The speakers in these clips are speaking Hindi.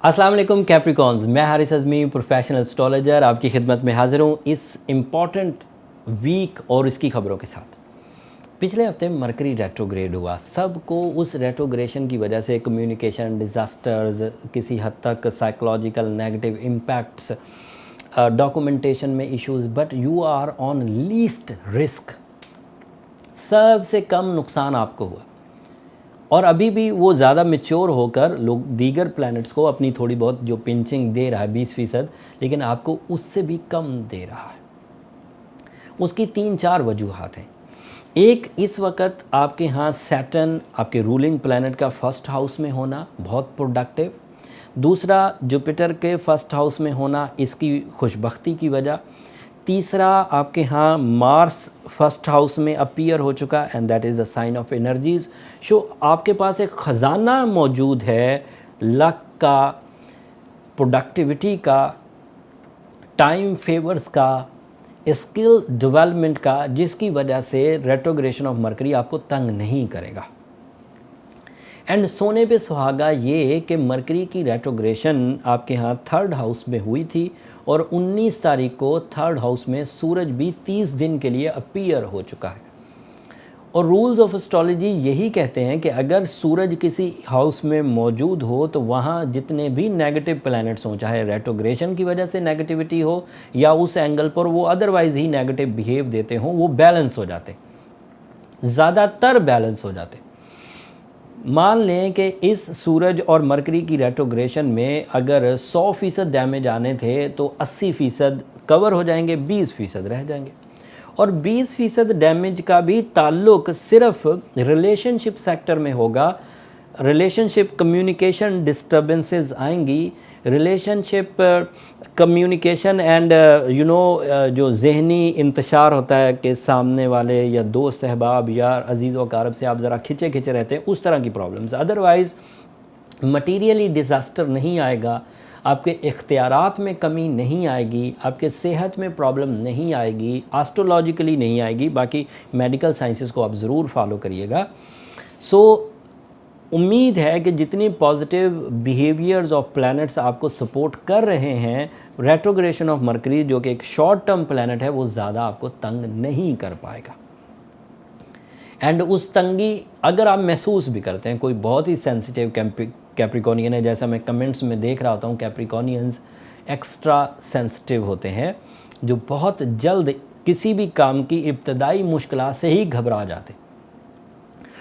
अस्सलाम वालेकुम कैप्रिकॉन्स, मैं हारिस अज़मी प्रोफेशनल एस्ट्रोलॉजर आपकी खिदमत में हाज़िर हूँ इस इम्पॉर्टेंट वीक और इसकी ख़बरों के साथ। पिछले हफ्ते मरकरी रेट्रोग्रेड हुआ। सबको उस रेट्रोग्रेशन की वजह से कम्युनिकेशन डिज़ास्टर्स, किसी हद तक साइकोलॉजिकल नेगेटिव इम्पैक्ट्स, डॉक्यूमेंटेशन में issues, but you are on least risk. सबसे कम नुकसान आपको हुआ और अभी भी वो ज़्यादा मैच्योर होकर लोग दीगर प्लैनेट्स को अपनी थोड़ी बहुत जो पिंचिंग दे रहा है 20%, लेकिन आपको उससे भी कम दे रहा है। उसकी 3-4 वजूहात हैं। एक, इस वक्त आपके यहाँ सैटर्न आपके रूलिंग प्लैनेट का फर्स्ट हाउस में होना बहुत प्रोडक्टिव। दूसरा, जुपिटर के फर्स्ट हाउस में होना इसकी खुशबख्ती की वजह। तीसरा, आपके यहाँ मार्स फर्स्ट हाउस में अपीयर हो चुका and that is a sign of energies. So आपके पास एक ख़जाना मौजूद है लक का, प्रोडक्टिविटी का, टाइम फेवर्स का, स्किल डेवलपमेंट का, जिसकी वजह से रेट्रोग्रेशन ऑफ मरकरी आपको तंग नहीं करेगा। एंड सोने पे सुहागा ये कि मरकरी की रेट्रोग्रेशन आपके यहाँ थर्ड हाउस में हुई थी और 19 तारीख को थर्ड हाउस में सूरज भी 30 दिन के लिए अपीयर हो चुका है। और रूल्स ऑफ एस्ट्रोलॉजी यही कहते हैं कि अगर सूरज किसी हाउस में मौजूद हो तो वहाँ जितने भी नेगेटिव प्लैनेट्स हों, चाहे रेट्रोग्रेशन की वजह से नेगेटिविटी हो या उस एंगल पर वो अदरवाइज़ ही नेगेटिव बिहेव देते हों, वो बैलेंस हो जाते, ज़्यादातर बैलेंस हो जाते। मान लें कि इस सूरज और मरकरी की रेट्रोग्रेशन में अगर 100% डैमेज आने थे तो 80% कवर हो जाएंगे, 20% रह जाएंगे। और 20% डैमेज का भी ताल्लुक सिर्फ रिलेशनशिप सेक्टर में होगा। रिलेशनशिप कम्युनिकेशन डिस्टर्बेंसेस आएंगी, रिलेशनशिप कम्युनिकेशन एंड जो जहनी इंतशार होता है कि सामने वाले या दोस्त अहबाब या अजीज़ व अकारब से आप ज़रा खिंचे खिंचे रहते हैं, उस तरह की प्रॉब्लम्स। अदरवाइज़ मटीरियली डिज़ास्टर नहीं आएगा, आपके इख्तियारात में कमी नहीं आएगी, आपके सेहत में प्रॉब्लम नहीं आएगी, एस्ट्रोलॉजिकली नहीं आएगी। बाकी मेडिकल साइंसेस को आप ज़रूर फॉलो करिएगा। सो उम्मीद है कि जितनी पॉजिटिव बिहेवियर्स ऑफ प्लैनेट्स आपको सपोर्ट कर रहे हैं, रेट्रोग्रेशन ऑफ मरकरी जो कि एक शॉर्ट टर्म प्लैनेट है, वो ज़्यादा आपको तंग नहीं कर पाएगा। एंड उस तंगी अगर आप महसूस भी करते हैं, कोई बहुत ही सेंसिटिव कैप्रिकॉनियन है, जैसा मैं कमेंट्स में देख रहा होता हूँ, कैप्रिकॉनियंस एक्स्ट्रा सेंसिटिव होते हैं जो बहुत जल्द किसी भी काम की इब्तदाई मुश्किलात से ही घबरा जाते,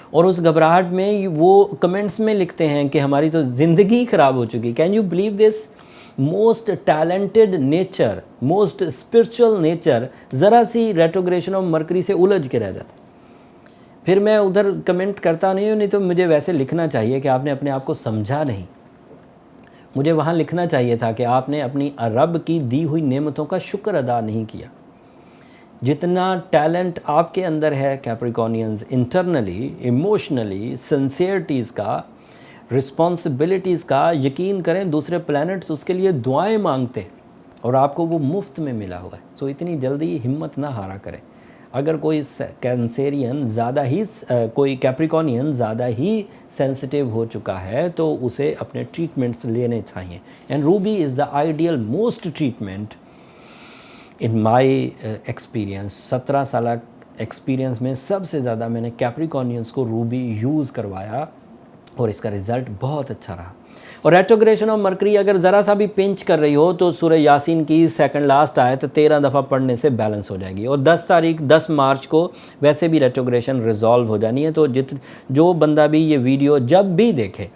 और उस घबराहट में वो कमेंट्स में लिखते हैं कि हमारी तो ज़िंदगी ख़राब हो चुकी। Can you believe this? Most talented nature, most spiritual nature ज़रा सी रेट्रोग्रेशन ऑफ मरकरी से उलझ के रह जाता। फिर मैं उधर कमेंट करता नहीं हूँ, नहीं तो मुझे वैसे लिखना चाहिए कि आपने अपने आप को समझा नहीं। मुझे वहाँ लिखना चाहिए था कि आपने अपनी रब की दी हुई नेमतों का शुक्र अदा नहीं किया। जितना टैलेंट आपके अंदर है कैप्रिकॉनियंस, इंटरनली, इमोशनली, सिंसियरिटीज़ का, रिस्पॉन्सिबिलिटीज़ का, यकीन करें दूसरे प्लैनेट्स उसके लिए दुआएं मांगते और आपको वो मुफ्त में मिला हुआ है। सो इतनी जल्दी हिम्मत ना हारा करें। अगर कोई कैंसेरियन ज़्यादा ही कोई कैप्रिकॉनियन ज़्यादा ही सेंसिटिव हो चुका है तो उसे अपने ट्रीटमेंट्स लेने चाहिए। And Ruby is the ideal most treatment in my experience. 17 साल एक्सपीरियंस में सबसे ज़्यादा मैंने कैप्रिकॉनियंस को रूबी यूज़ करवाया और इसका रिज़ल्ट बहुत अच्छा रहा। और रेट्रोग्रेशन ऑफ मरकरी अगर ज़रा सा भी पिंच कर रही हो तो सूरह यासीन की सेकंड लास्ट आयत 13 दफ़ा पढ़ने से बैलेंस हो जाएगी। और 10 मार्च को वैसे भी रेट्रोग्रेशन रिजॉल्व हो जानी है। तो जो बंदा भी ये वीडियो जब भी देखे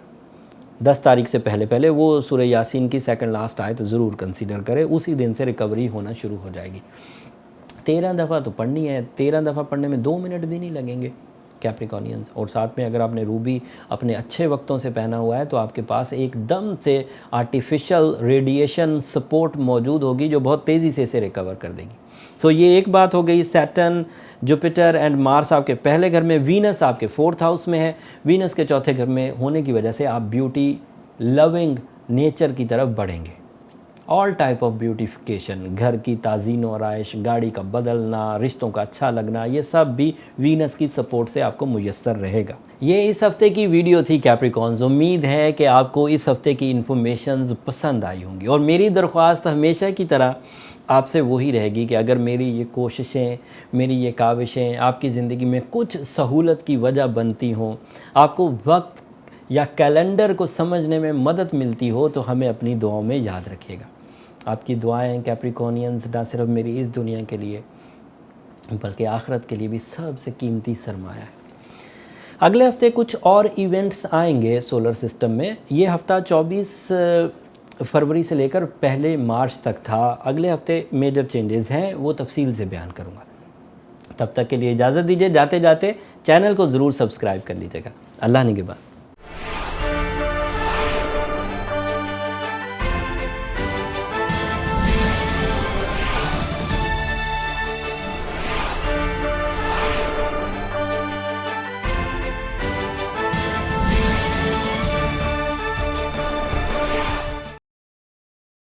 10 तारीख से पहले वो सूरह यासीन की सेकंड लास्ट आयत ज़रूर कंसीडर करे, उसी दिन से रिकवरी होना शुरू हो जाएगी। 13 दफ़ा तो पढ़नी है, 13 दफ़ा पढ़ने में 2 मिनट भी नहीं लगेंगे कैप्रिकॉनियंस। और साथ में अगर आपने रूबी अपने अच्छे वक्तों से पहना हुआ है तो आपके पास एकदम से आर्टिफिशियल रेडिएशन सपोर्ट मौजूद होगी जो बहुत तेज़ी से इसे रिकवर कर देगी। सो ये एक बात हो गई। सैटर्न, जुपिटर एंड मार्स आपके पहले घर में, वीनस आपके 4th हाउस में है। वीनस के चौथे घर में होने की वजह से आप ब्यूटी लविंग नेचर की तरफ बढ़ेंगे ऑल टाइप ऑफ ब्यूटिफिकेशन, घर की ताज़ीन और आयश, गाड़ी का बदलना, रिश्तों का अच्छा लगना, ये सब भी वीनस की सपोर्ट से आपको मुयस्सर रहेगा। ये इस हफ्ते की वीडियो थी कैप्रिकॉन्स। उम्मीद है कि आपको इस हफ्ते की इन्फॉर्मेशंस पसंद आई होंगी, और मेरी दरख्वास्त हमेशा की तरह आपसे वही रहेगी कि अगर मेरी ये कोशिशें, मेरी ये काविशें आपकी ज़िंदगी में कुछ सहूलत की वजह बनती हों, आपको वक्त या कैलेंडर को समझने में मदद मिलती हो, तो हमें अपनी दुआओं में याद रखिएगा। आपकी दुआएं कैप्रिकॉनियंस ना सिर्फ मेरी इस दुनिया के लिए बल्कि आखिरत के लिए भी सबसे कीमती सरमाया है। अगले हफ्ते कुछ और इवेंट्स आएंगे सोलर सिस्टम में। ये हफ्ता 24 फरवरी से लेकर 1 मार्च तक था। अगले हफ्ते मेजर चेंजेस हैं, वो तफसील से बयान करूँगा। तब तक के लिए इजाज़त दीजिए। जाते जाते चैनल को ज़रूर सब्सक्राइब कर लीजिएगा। अल्लाह निगहबान।